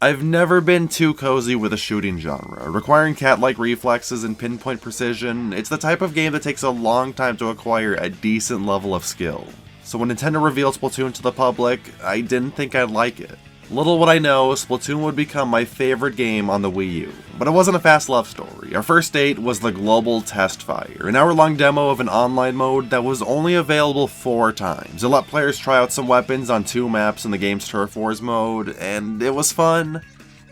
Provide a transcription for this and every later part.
I've never been too cozy with a shooting genre. Requiring cat-like reflexes and pinpoint precision, it's the type of game that takes a long time to acquire a decent level of skill. So when Nintendo revealed Splatoon to the public, I didn't think I'd like it. Little would I know, Splatoon would become my favorite game on the Wii U. But it wasn't a fast love story. Our first date was the global test fire, an hour-long demo of an online mode that was only available 4 times. It let players try out some weapons on 2 maps in the game's Turf Wars mode, and it was fun,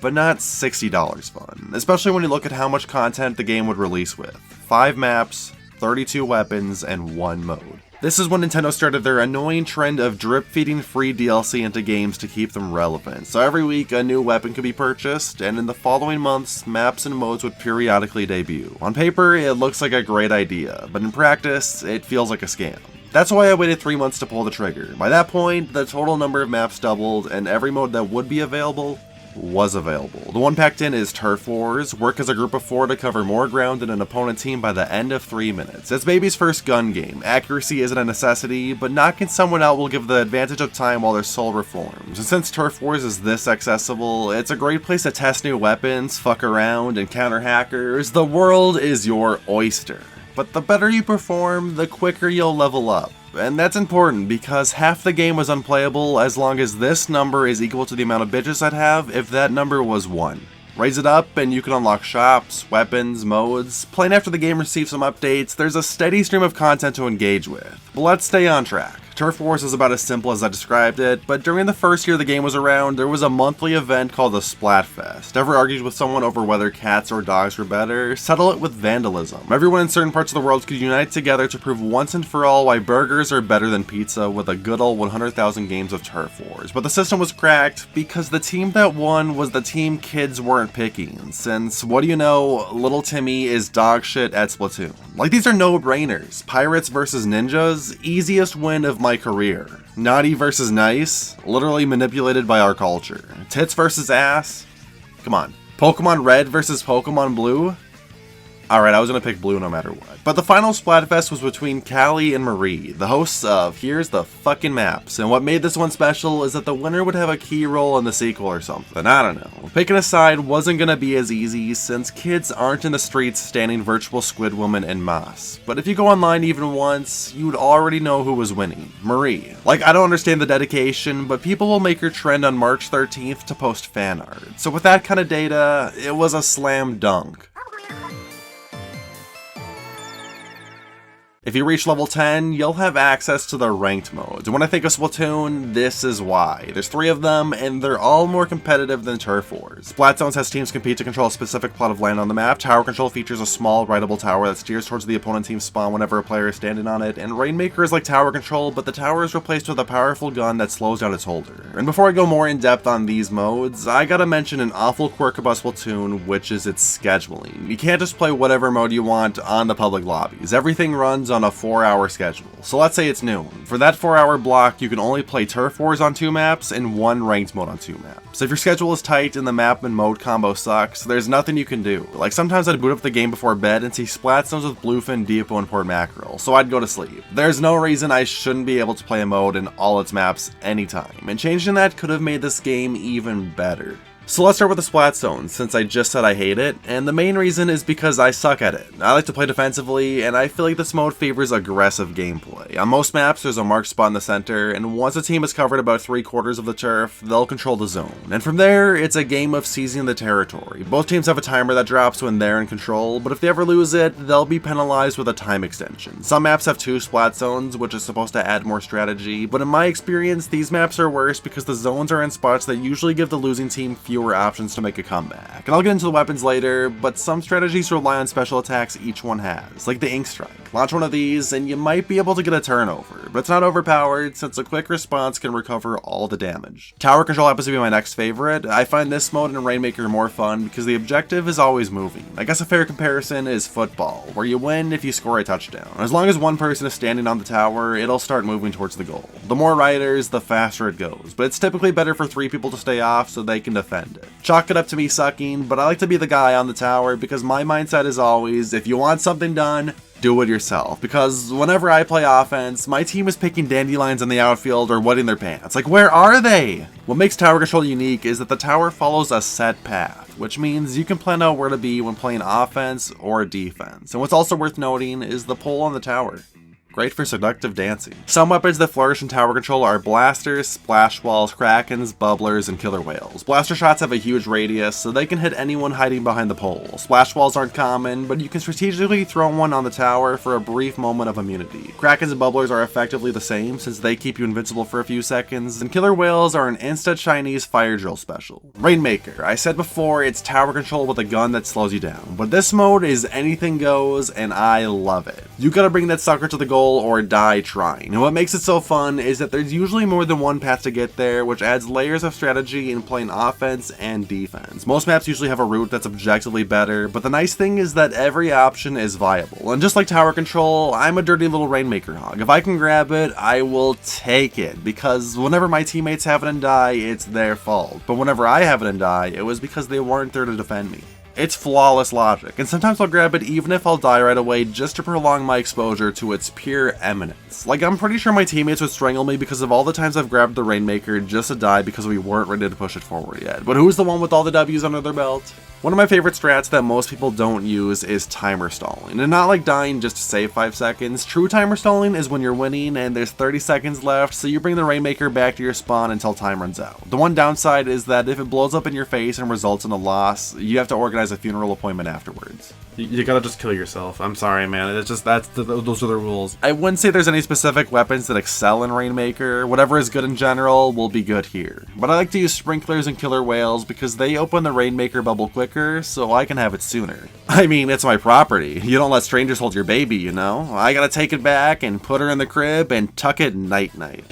but not $60 fun, especially when you look at how much content the game would release with. 5 maps, 32 weapons, and 1 mode. This is when Nintendo started their annoying trend of drip-feeding free DLC into games to keep them relevant. So every week a new weapon could be purchased, and in the following months, maps and modes would periodically debut. On paper, it looks like a great idea, but in practice, it feels like a scam. That's why I waited 3 months to pull the trigger. By that point, the total number of maps doubled, and every mode that would be available was available. The one packed in is Turf Wars. Work as a group of 4 to cover more ground than an opponent team by the end of 3 minutes. It's baby's first gun game. Accuracy isn't a necessity, but knocking someone out will give the advantage of time while their soul reforms. And since Turf Wars is this accessible, it's a great place to test new weapons, fuck around, and counter hackers. The world is your oyster. But the better you perform, the quicker you'll level up. And that's important because half the game was unplayable as long as this number is equal to the amount of bitches I'd have if that number was 1. Raise it up and you can unlock shops, weapons, modes. Playing after the game receives some updates, there's a steady stream of content to engage with. But let's stay on track. Turf Wars is about as simple as I described it, but during the first year the game was around, there was a monthly event called the Splatfest. Ever argued with someone over whether cats or dogs were better? Settle it with vandalism. Everyone in certain parts of the world could unite together to prove once and for all why burgers are better than pizza with a good old 100,000 games of Turf Wars. But the system was cracked because the team that won was the team kids weren't picking, since, what do you know, little Timmy is dog shit at Splatoon. Like, these are no-brainers. Pirates versus ninjas, easiest win of my career. Naughty versus nice, literally manipulated by our culture. Tits versus ass, come on. Pokemon Red versus Pokemon Blue? Alright, I was gonna pick blue no matter what. But the final Splatfest was between Callie and Marie, the hosts of Here's the Fucking Maps, and what made this one special is that the winner would have a key role in the sequel or something, I don't know. Picking a side wasn't gonna be as easy since kids aren't in the streets standing virtual Squid woman en masse. But if you go online even once, you'd already know who was winning, Marie. Like, I don't understand the dedication, but people will make her trend on March 13th to post fan art. So with that kind of data, it was a slam dunk. If you reach level 10, you'll have access to the ranked modes. And when I think of Splatoon, this is why. There's 3 of them, and they're all more competitive than Turf Wars. Splat Zones has teams compete to control a specific plot of land on the map. Tower Control features a small, rideable tower that steers towards the opponent team's spawn whenever a player is standing on it. And Rainmaker is like Tower Control, but the tower is replaced with a powerful gun that slows down its holder. And before I go more in depth on these modes, I gotta mention an awful quirk about Splatoon, which is its scheduling. You can't just play whatever mode you want on the public lobbies. Everything runs on a 4-hour schedule. So let's say it's noon. For that 4-hour block, you can only play Turf Wars on 2 maps and 1 ranked mode on 2 maps. If your schedule is tight and the map and mode combo sucks, there's nothing you can do. Like, sometimes I'd boot up the game before bed and see Splat Zones with Bluefin, Deepo, and Port Mackerel, so I'd go to sleep. There's no reason I shouldn't be able to play a mode in all its maps anytime, and changing that could have made this game even better. So let's start with the Splat Zone, since I just said I hate it, and the main reason is because I suck at it. I like to play defensively, and I feel like this mode favors aggressive gameplay. On most maps, there's a marked spot in the center, and once a team has covered about 3/4 of the turf, they'll control the zone. And from there, it's a game of seizing the territory. Both teams have a timer that drops when they're in control, but if they ever lose it, they'll be penalized with a time extension. Some maps have 2 Splat Zones, which is supposed to add more strategy, but in my experience, these maps are worse because the zones are in spots that usually give the losing team fewer options to make a comeback. And I'll get into the weapons later, but some strategies rely on special attacks each one has, like the Ink Strike. Launch one of these and you might be able to get a turnover, but it's not overpowered since a quick response can recover all the damage. Tower Control happens to be my next favorite. I find this mode in Rainmaker more fun because the objective is always moving. I guess a fair comparison is football, where you win if you score a touchdown. As long as one person is standing on the tower, it'll start moving towards the goal. The more riders, the faster it goes, but it's typically better for 3 people to stay off so they can defend it. Chalk it up to me sucking, but I like to be the guy on the tower because my mindset is always, if you want something done, do it yourself, because whenever I play offense, my team is picking dandelions in the outfield or wetting their pants. Like, where are they? What makes tower control unique is that the tower follows a set path, which means you can plan out where to be when playing offense or defense. And what's also worth noting is the pole on the tower. Great for seductive dancing. Some weapons that flourish in tower control are blasters, splash walls, krakens, bubblers, and killer whales. Blaster shots have a huge radius, so they can hit anyone hiding behind the pole. Splash walls aren't common, but you can strategically throw one on the tower for a brief moment of immunity. Krakens and bubblers are effectively the same, since they keep you invincible for a few seconds, and killer whales are an instant Chinese fire drill special. Rainmaker. I said before, it's tower control with a gun that slows you down, but this mode is anything goes, and I love it. You gotta bring that sucker to the goal or die trying. And what makes it so fun is that there's usually more than one path to get there, which adds layers of strategy in playing offense and defense. Most maps usually have a route that's objectively better, but the nice thing is that every option is viable. And just like tower control, I'm a dirty little Rainmaker hog. If I can grab it, I will take it, because whenever my teammates have it and die, it's their fault. But whenever I have it and die, it was because they weren't there to defend me. It's flawless logic, and sometimes I'll grab it even if I'll die right away just to prolong my exposure to its pure eminence. Like, I'm pretty sure my teammates would strangle me because of all the times I've grabbed the Rainmaker just to die because we weren't ready to push it forward yet. But who's the one with all the W's under their belt? One of my favorite strats that most people don't use is timer stalling, and not like dying just to save 5 seconds. True timer stalling is when you're winning and there's 30 seconds left, so you bring the Rainmaker back to your spawn until time runs out. The one downside is that if it blows up in your face and results in a loss, you have to organize a funeral appointment afterwards. You gotta just kill yourself. I'm sorry, man. It's just those are the rules. I wouldn't say there's any specific weapons that excel in Rainmaker. Whatever is good in general will be good here. But I like to use sprinklers and killer whales because they open the Rainmaker bubble quicker, so I can have it sooner. I mean, it's my property. You don't let strangers hold your baby, you know? I gotta take it back and put her in the crib and tuck it night-night.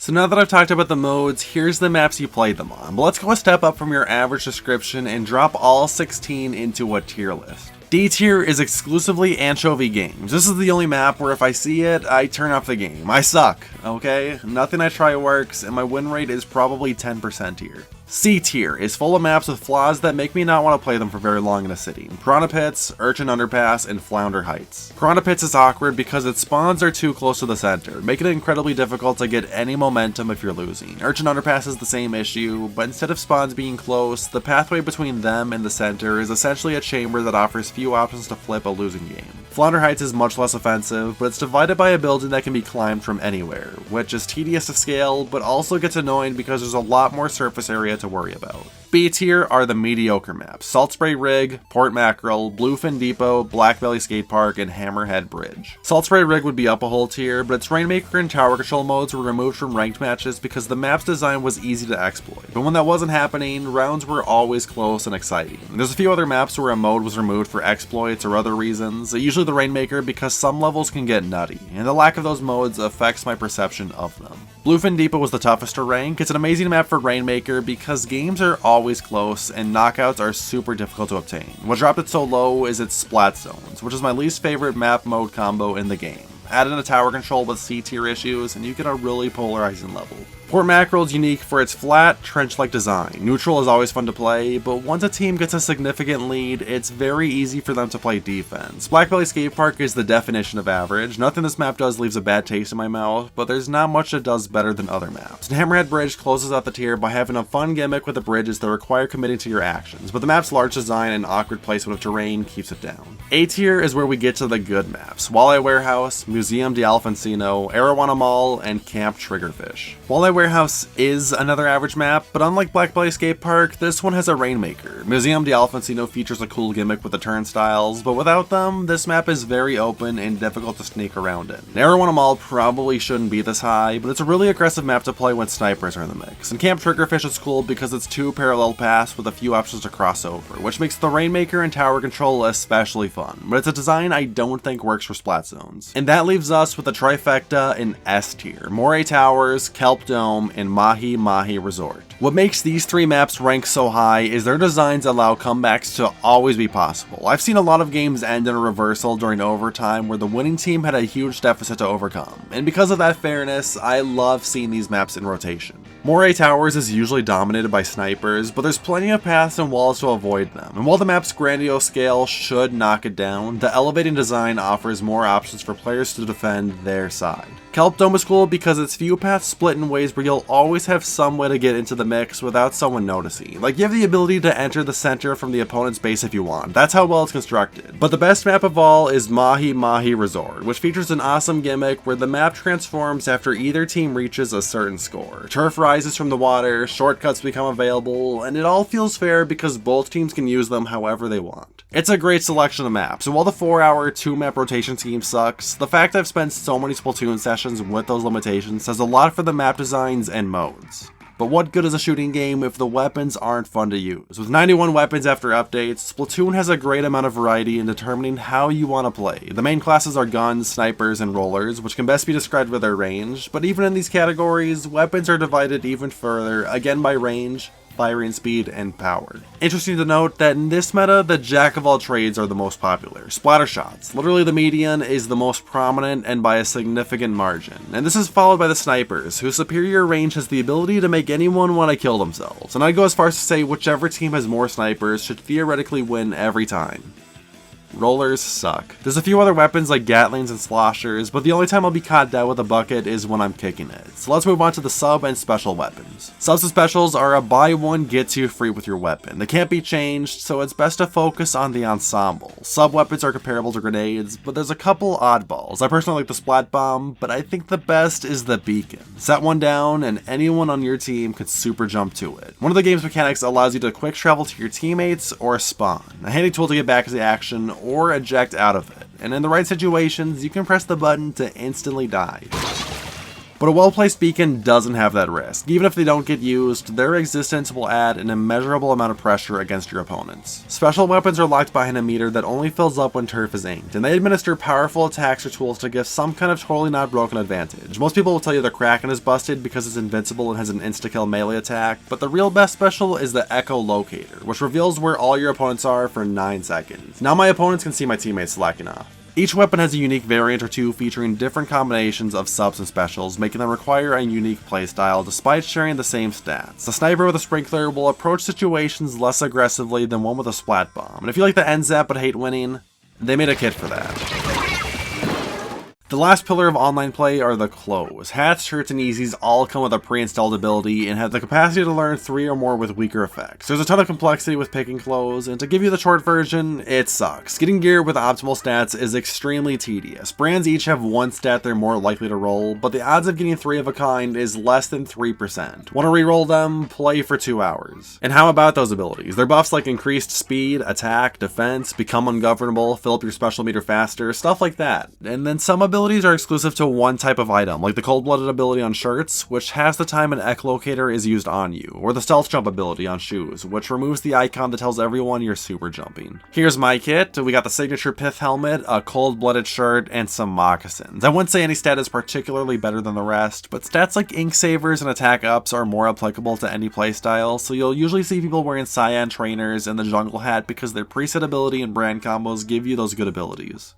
So now that I've talked about the modes, here's the maps you play them on. But let's go a step up from your average description and drop all 16 into a tier list. D tier is exclusively anchovy games. This is the only map where if I see it, I turn off the game. I suck, okay? Nothing I try works, and my win rate is probably 10% here. C tier is full of maps with flaws that make me not want to play them for very long in a sitting. Piranha Pits, Urchin Underpass, and Flounder Heights. Piranha Pits is awkward because its spawns are too close to the center, making it incredibly difficult to get any momentum if you're losing. Urchin Underpass is the same issue, but instead of spawns being close, the pathway between them and the center is essentially a chamber that offers few options to flip a losing game. Flounder Heights is much less offensive, but it's divided by a building that can be climbed from anywhere, which is tedious to scale, but also gets annoying because there's a lot more surface area to worry about. B tier are the mediocre maps: Salt Spray Rig, Port Mackerel, Bluefin Depot, Black Valley Skate Park, and Hammerhead Bridge. Salt Spray Rig would be up a whole tier, but its Rainmaker and Tower Control modes were removed from ranked matches because the map's design was easy to exploit. But when that wasn't happening, rounds were always close and exciting. There's a few other maps where a mode was removed for exploits or other reasons, usually the Rainmaker because some levels can get nutty, and the lack of those modes affects my perception of them. Bluefin Depot was the toughest to rank. It's an amazing map for Rainmaker because games are always close and knockouts are super difficult to obtain. What dropped it so low is its Splat Zones, which is my least favorite map mode combo in the game. Add in a tower control with C tier issues and you get a really polarizing level. Port Mackerel is unique for its flat, trench-like design. Neutral is always fun to play, but once a team gets a significant lead, it's very easy for them to play defense. Black Valley Skate Park is the definition of average. Nothing this map does leaves a bad taste in my mouth, but there's not much it does better than other maps. And Hammerhead Bridge closes out the tier by having a fun gimmick with the bridges that require committing to your actions, but the map's large design and awkward placement of terrain keeps it down. A tier is where we get to the good maps: Walleye Warehouse, Museum de Alfonsino, Arowana Mall, and Camp Triggerfish. Walleye Warehouse is another average map, but unlike Black Valley Skate Park, this one has a Rainmaker. Museum de Alfonsino features a cool gimmick with the turnstiles, but without them, this map is very open and difficult to sneak around in. Arowana Mall probably shouldn't be this high, but it's a really aggressive map to play when snipers are in the mix. And Camp Triggerfish is cool because it's two parallel paths with a few options to cross over, which makes the Rainmaker and Tower Control especially fun, but it's a design I don't think works for Splat Zones. And that leaves us with a trifecta in S tier: Moray Towers, Kelp Dome, and Mahi Mahi Resort. What makes these three maps rank so high is their designs allow comebacks to always be possible. I've seen a lot of games end in a reversal during overtime where the winning team had a huge deficit to overcome, and because of that fairness, I love seeing these maps in rotation. Moray Towers is usually dominated by snipers, but there's plenty of paths and walls to avoid them, and while the map's grandiose scale should knock it down, the elevating design offers more options for players to defend their side. Kelp Dome is cool because its few paths split in ways where you'll always have some way to get into the mix without someone noticing. Like, you have the ability to enter the center from the opponent's base if you want. That's how well it's constructed. But the best map of all is Mahi Mahi Resort, which features an awesome gimmick where the map transforms after either team reaches a certain score. Turf rises from the water, shortcuts become available, and it all feels fair because both teams can use them however they want. It's a great selection of maps, and while the 4-hour 2-map rotation scheme sucks, the fact I've spent so many Splatoon sessions with those limitations says a lot for the map designs and modes. But what good is a shooting game if the weapons aren't fun to use? With 91 weapons after updates, Splatoon has a great amount of variety in determining how you want to play. The main classes are guns, snipers, and rollers, which can best be described with their range, but even in these categories, weapons are divided even further, again by range, firing speed, and power. Interesting to note that in this meta, the jack of all trades are the most popular. Splatter shots, literally the median, is the most prominent and by a significant margin. And this is followed by the snipers, whose superior range has the ability to make anyone want to kill themselves. And I'd go as far as to say whichever team has more snipers should theoretically win every time. Rollers suck. There's a few other weapons like Gatlings and Sloshers, but the only time I'll be caught dead with a bucket is when I'm kicking it. So let's move on to the sub and special weapons. Subs and specials are a buy one get two free with your weapon. They can't be changed, so it's best to focus on the ensemble. Sub weapons are comparable to grenades, but there's a couple oddballs. I personally like the Splat Bomb, but I think the best is the Beacon. Set one down and anyone on your team could super jump to it. One of the game's mechanics allows you to quick travel to your teammates or spawn, a handy tool to get back to the action or eject out of it, and in the right situations, you can press the button to instantly die. But a well-placed beacon doesn't have that risk. Even if they don't get used, their existence will add an immeasurable amount of pressure against your opponents. Special weapons are locked behind a meter that only fills up when turf is inked, and they administer powerful attacks or tools to give some kind of totally not broken advantage. Most people will tell you the Kraken is busted because it's invincible and has an insta-kill melee attack, but the real best special is the Echo Locator, which reveals where all your opponents are for 9 seconds. Now my opponents can see my teammates slacking off. Each weapon has a unique variant or two featuring different combinations of subs and specials, making them require a unique playstyle despite sharing the same stats. The sniper with a sprinkler will approach situations less aggressively than one with a splat bomb, and if you like the end zap but hate winning, they made a kit for that. The last pillar of online play are the clothes. Hats, shirts, and Yeezys all come with a pre-installed ability and have the capacity to learn 3 or more with weaker effects. There's a ton of complexity with picking clothes, and to give you the short version, it sucks. Getting gear with optimal stats is extremely tedious. Brands each have one stat they're more likely to roll, but the odds of getting 3 of a kind is less than 3%. Want to reroll them? Play for 2 hours. And how about those abilities? They're buffs like increased speed, attack, defense, become ungovernable, fill up your special meter faster, stuff like that. And then some abilities are exclusive to one type of item, like the cold-blooded ability on shirts, which halves the time an echolocator is used on you, or the stealth jump ability on shoes, which removes the icon that tells everyone you're super jumping. Here's my kit. We got the signature pith helmet, a cold-blooded shirt, and some moccasins. I wouldn't say any stat is particularly better than the rest, but stats like ink savers and attack ups are more applicable to any playstyle, so you'll usually see people wearing cyan trainers and the jungle hat because their preset ability and brand combos give you those good abilities.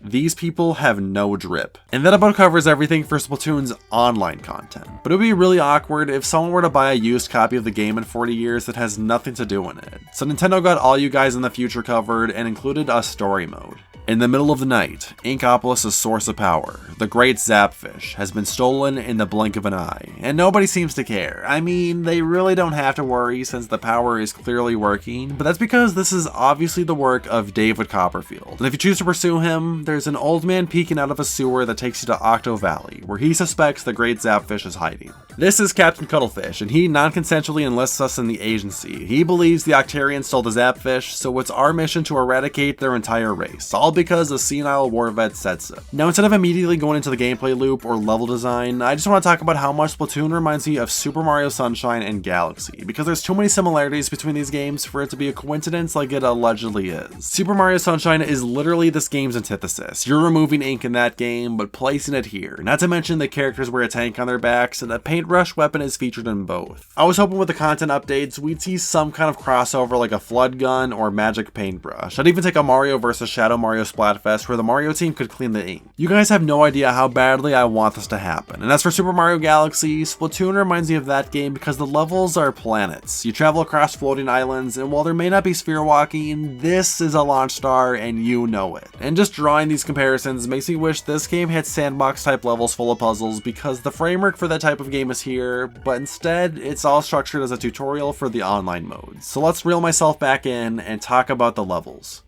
These people have no drip. And that about covers everything for Splatoon's online content. But it would be really awkward if someone were to buy a used copy of the game in 40 years that has nothing to do in it. So Nintendo got all you guys in the future covered and included a story mode. In the middle of the night, Inkopolis' source of power, the great Zapfish, has been stolen in the blink of an eye, and nobody seems to care. I mean, they really don't have to worry since the power is clearly working, but that's because this is obviously the work of David Copperfield. And if you choose to pursue him, there's an old man peeking out of a sewer that takes you to Octo Valley, where he suspects the great Zapfish is hiding. This is Captain Cuttlefish, and he non-consensually enlists us in the agency. He believes the Octarians stole the Zapfish, so it's our mission to eradicate their entire race, all because a senile war vet said so. Now, instead of immediately going into the gameplay loop or level design, I just want to talk about how much Splatoon reminds me of Super Mario Sunshine and Galaxy, because there's too many similarities between these games for it to be a coincidence like it allegedly is. Super Mario Sunshine is literally this game's antithesis. You're removing ink in that game, but placing it here. Not to mention the characters wear a tank on their backs, and a paintbrush weapon is featured in both. I was hoping with the content updates, we'd see some kind of crossover like a flood gun or magic paintbrush. I'd even take a Mario vs. Shadow Mario Splatfest where the Mario team could clean the ink. You guys have no idea how badly I want this to happen. And as for Super Mario Galaxy, Splatoon reminds me of that game because the levels are planets. You travel across floating islands, and while there may not be sphere walking, this is a launch star and you know it. And just drawing these comparisons makes me wish this game had sandbox type levels full of puzzles because the framework for that type of game is here, but instead it's all structured as a tutorial for the online mode. So let's reel myself back in and talk about the levels.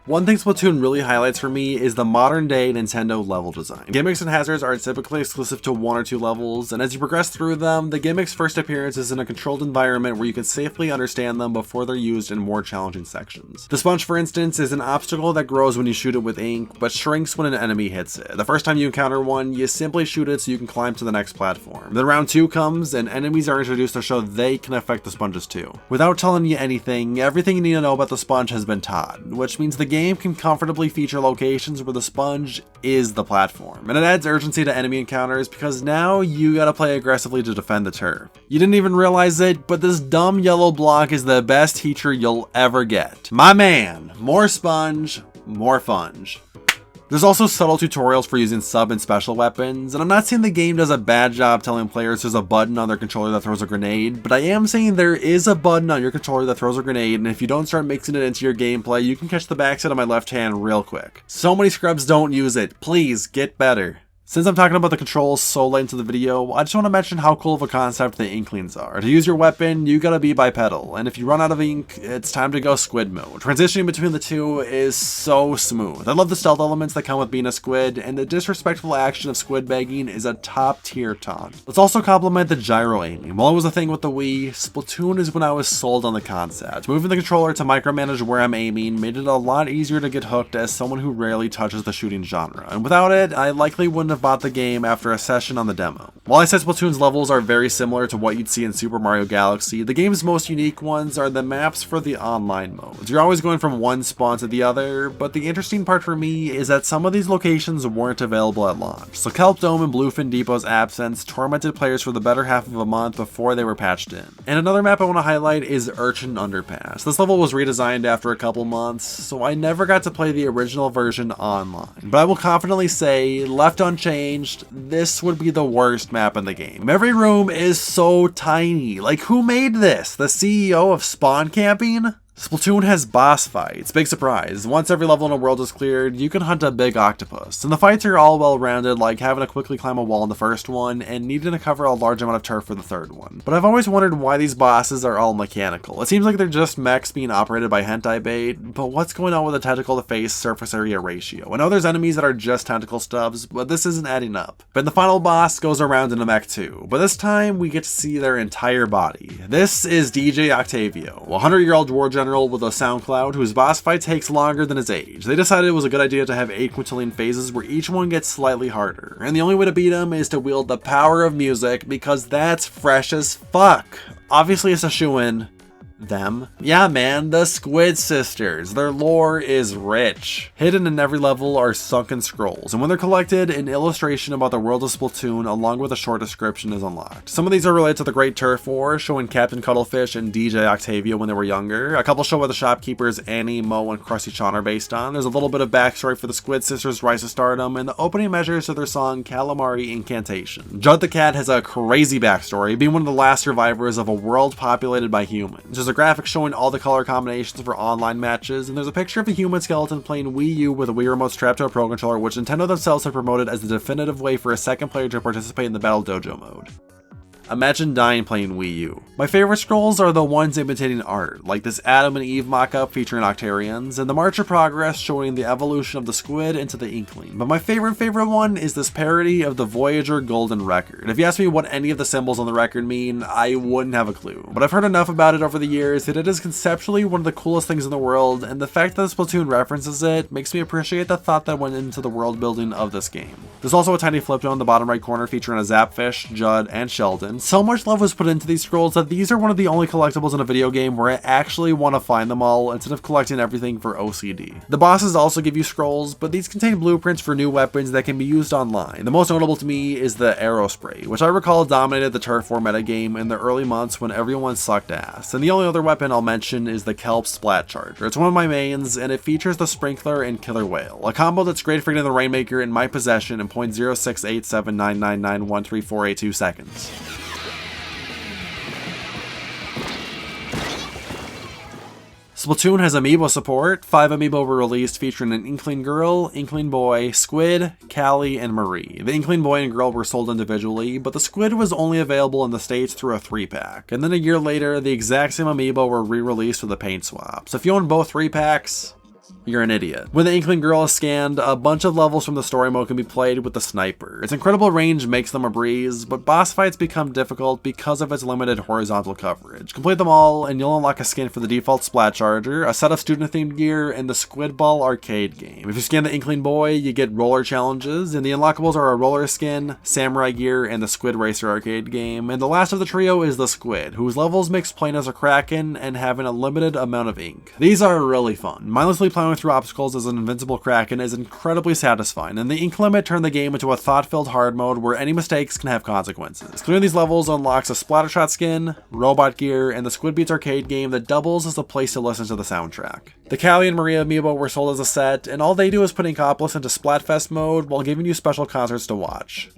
One thing Splatoon really highlights for me is the modern day Nintendo level design. Gimmicks and hazards are typically exclusive to 1 or 2 levels, and as you progress through them, the gimmicks' first appearance is in a controlled environment where you can safely understand them before they're used in more challenging sections. The sponge, for instance, is an obstacle that grows when you shoot it with ink, but shrinks when an enemy hits it. The first time you encounter one, you simply shoot it so you can climb to the next platform. Then round 2 comes, and enemies are introduced to show they can affect the sponges too. Without telling you anything, everything you need to know about the sponge has been taught, which means the game can comfortably feature locations where the sponge is the platform. And it adds urgency to enemy encounters because now you gotta play aggressively to defend the turf. You didn't even realize it, but this dumb yellow block is the best teacher you'll ever get. My man, more sponge, more funge. There's also subtle tutorials for using sub and special weapons, and I'm not saying the game does a bad job telling players there's a button on their controller that throws a grenade, but I am saying there is a button on your controller that throws a grenade, and if you don't start mixing it into your gameplay, you can catch the backside of my left hand real quick. So many scrubs don't use it. Please, get better. Since I'm talking about the controls so late into the video, I just want to mention how cool of a concept the inklings are. To use your weapon, you gotta be bipedal, and if you run out of ink, it's time to go squid mode. Transitioning between the two is so smooth. I love the stealth elements that come with being a squid, and the disrespectful action of squid begging is a top tier taunt. Let's also compliment the gyro aiming. While it was a thing with the Wii, Splatoon is when I was sold on the concept. Moving the controller to micromanage where I'm aiming made it a lot easier to get hooked as someone who rarely touches the shooting genre, and without it, I likely wouldn't have bought the game after a session on the demo. While I said Splatoon's levels are very similar to what you'd see in Super Mario Galaxy, the game's most unique ones are the maps for the online modes. You're always going from one spawn to the other, but the interesting part for me is that some of these locations weren't available at launch. So Kelp Dome and Bluefin Depot's absence tormented players for the better half of a month before they were patched in. And another map I want to highlight is Urchin Underpass. This level was redesigned after a couple months, so I never got to play the original version online. But I will confidently say, left unchanged, this would be the worst map in the game. Every room is so tiny. Like, who made this? The CEO of Spawn Camping? Splatoon has boss fights. Big surprise. Once every level in a world is cleared, you can hunt a big octopus. And the fights are all well-rounded, like having to quickly climb a wall in the first one, and needing to cover a large amount of turf for the third one. But I've always wondered why these bosses are all mechanical. It seems like they're just mechs being operated by hentai bait, but what's going on with the tentacle to face surface area ratio? I know there's enemies that are just tentacle stubs, but this isn't adding up. But the final boss goes around in a mech too, but this time we get to see their entire body. This is DJ Octavio, a 100-year-old war general with a SoundCloud whose boss fight takes longer than his age. They decided it was a good idea to have 8 quintillion phases where each one gets slightly harder, and the only way to beat him is to wield the power of music because that's fresh as fuck. Obviously it's a shoo-in. Them? Yeah man, the Squid sisters. Their lore is rich. Hidden in every level are sunken scrolls, and when they're collected, an illustration about the world of Splatoon along with a short description is unlocked. Some of these are related to the Great Turf War, showing Captain Cuttlefish and DJ Octavio when they were younger. A couple show what the shopkeepers Annie, Mo, and Krusty Chan are based on. There's a little bit of backstory for the Squid sisters' rise to stardom, and the opening measures to their song Calamari Incantation. Judd the Cat has a crazy backstory, being one of the last survivors of a world populated by humans. There's a graphic showing all the color combinations for online matches, and there's a picture of a human skeleton playing Wii U with a Wii remote strapped to a Pro Controller, which Nintendo themselves have promoted as the definitive way for a second player to participate in the Battle Dojo mode. Imagine dying playing Wii U. My favorite scrolls are the ones imitating art, like this Adam and Eve mock-up featuring Octarians, and the March of Progress showing the evolution of the squid into the inkling. But my favorite one is this parody of the Voyager Golden Record. If you ask me what any of the symbols on the record mean, I wouldn't have a clue. But I've heard enough about it over the years that it is conceptually one of the coolest things in the world, and the fact that Splatoon references it makes me appreciate the thought that went into the world building of this game. There's also a tiny flip down in the bottom right corner featuring a Zapfish, Judd, and Sheldon. and so much love was put into these scrolls that these are one of the only collectibles in a video game where I actually want to find them all instead of collecting everything for OCD. The bosses also give you scrolls, but these contain blueprints for new weapons that can be used online. The most notable to me is the arrow spray, which I recall dominated the turf war metagame in the early months when everyone sucked ass. And the only other weapon I'll mention is the kelp splat charger. It's one of my mains, and it features the sprinkler and killer whale, a combo that's great for getting the rainmaker in my possession in 0.06879991348 seconds. Splatoon has amiibo support. 5 amiibo were released featuring an Inkling Girl, Inkling Boy, Squid, Callie, and Marie. The Inkling Boy and Girl were sold individually, but the Squid was only available in the States through a 3-pack. And then a year later, the exact same amiibo were re-released with a paint swap. So if you own both 3-packs, you're an idiot. When the Inkling Girl is scanned, a bunch of levels from the story mode can be played with the sniper. Its incredible range makes them a breeze, but boss fights become difficult because of its limited horizontal coverage. Complete them all, and you'll unlock a skin for the default Splat Charger, a set of student-themed gear, and the Squid Ball arcade game. If you scan the Inkling Boy, you get roller challenges, and the unlockables are a roller skin, samurai gear, and the Squid Racer arcade game. And the last of the trio is the Squid, whose levels mix playing as a Kraken and having a limited amount of ink. These are really fun. Mindlessly plowing through obstacles as an invincible Kraken is incredibly satisfying, and the ink limit turned the game into a thought-filled hard mode where any mistakes can have consequences. Clearing these levels unlocks a Splattershot skin, robot gear, and the Squid Beats arcade game that doubles as a place to listen to the soundtrack. The Callie and Maria amiibo were sold as a set, and all they do is put Inkopolis into Splatfest mode while giving you special concerts to watch.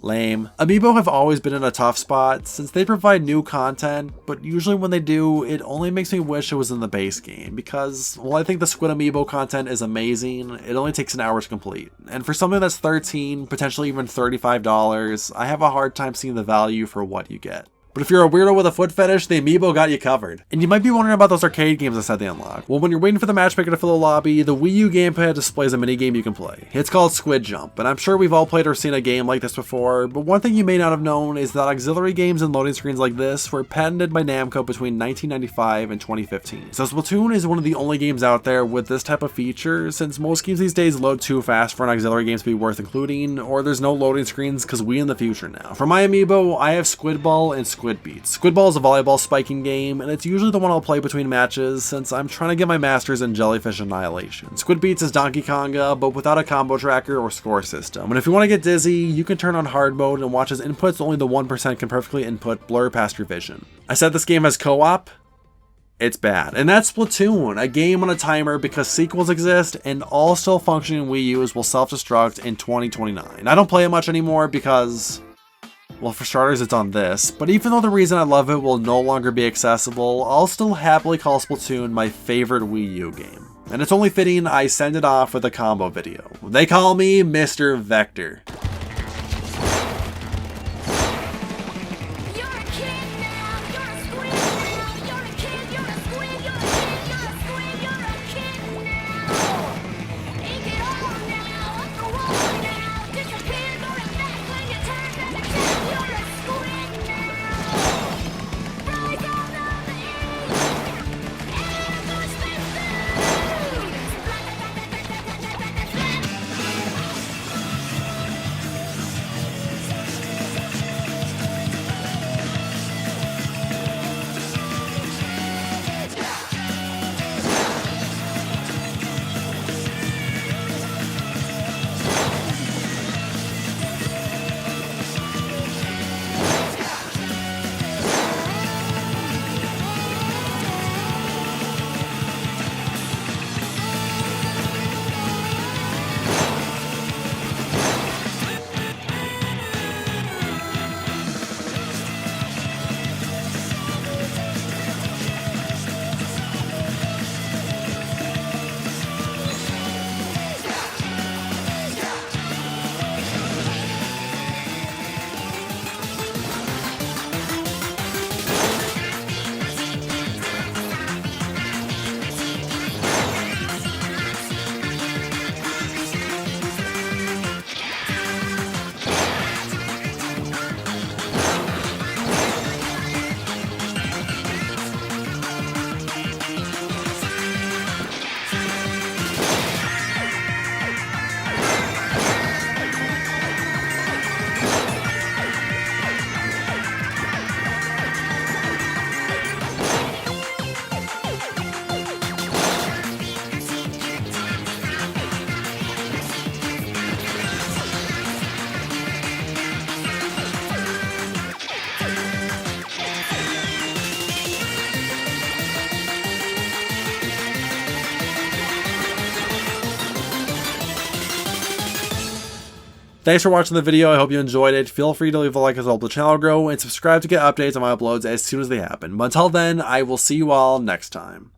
Lame. Amiibo have always been in a tough spot since they provide new content, but usually when they do, it only makes me wish it was in the base game because, while I think the Squid Amiibo content is amazing, it only takes an hour to complete. And for something that's $13, potentially even $35, I have a hard time seeing the value for what you get. But if you're a weirdo with a foot fetish, the amiibo got you covered. And you might be wondering about those arcade games I said they unlock. Well, when you're waiting for the matchmaker to fill the lobby, the Wii U gamepad displays a minigame you can play. It's called Squid Jump, and I'm sure we've all played or seen a game like this before, but one thing you may not have known is that auxiliary games and loading screens like this were patented by Namco between 1995 and 2015. So Splatoon is one of the only games out there with this type of feature, since most games these days load too fast for an auxiliary game to be worth including, or there's no loading screens because we in the future now. For my amiibo, I have Squid Ball and Squid Beats. Squid Ball is a volleyball spiking game, and it's usually the one I'll play between matches since I'm trying to get my masters in Jellyfish Annihilation. Squid Beats is Donkey Konga, but without a combo tracker or score system. And if you want to get dizzy, you can turn on hard mode and watch as inputs only the 1% can perfectly input blur past your vision. I said this game has co-op. It's bad. And that's Splatoon, a game on a timer because sequels exist and all still functioning Wii U's will self-destruct in 2029. I don't play it much anymore because, well, for starters, it's on this, but even though the reason I love it will no longer be accessible, I'll still happily call Splatoon my favorite Wii U game. And it's only fitting I send it off with a combo video. They call me Mr. Vector. Thanks for watching the video. I hope you enjoyed it. Feel free to leave a like as well, help the channel grow, and subscribe to get updates on my uploads as soon as they happen. But until then, I will see you all next time.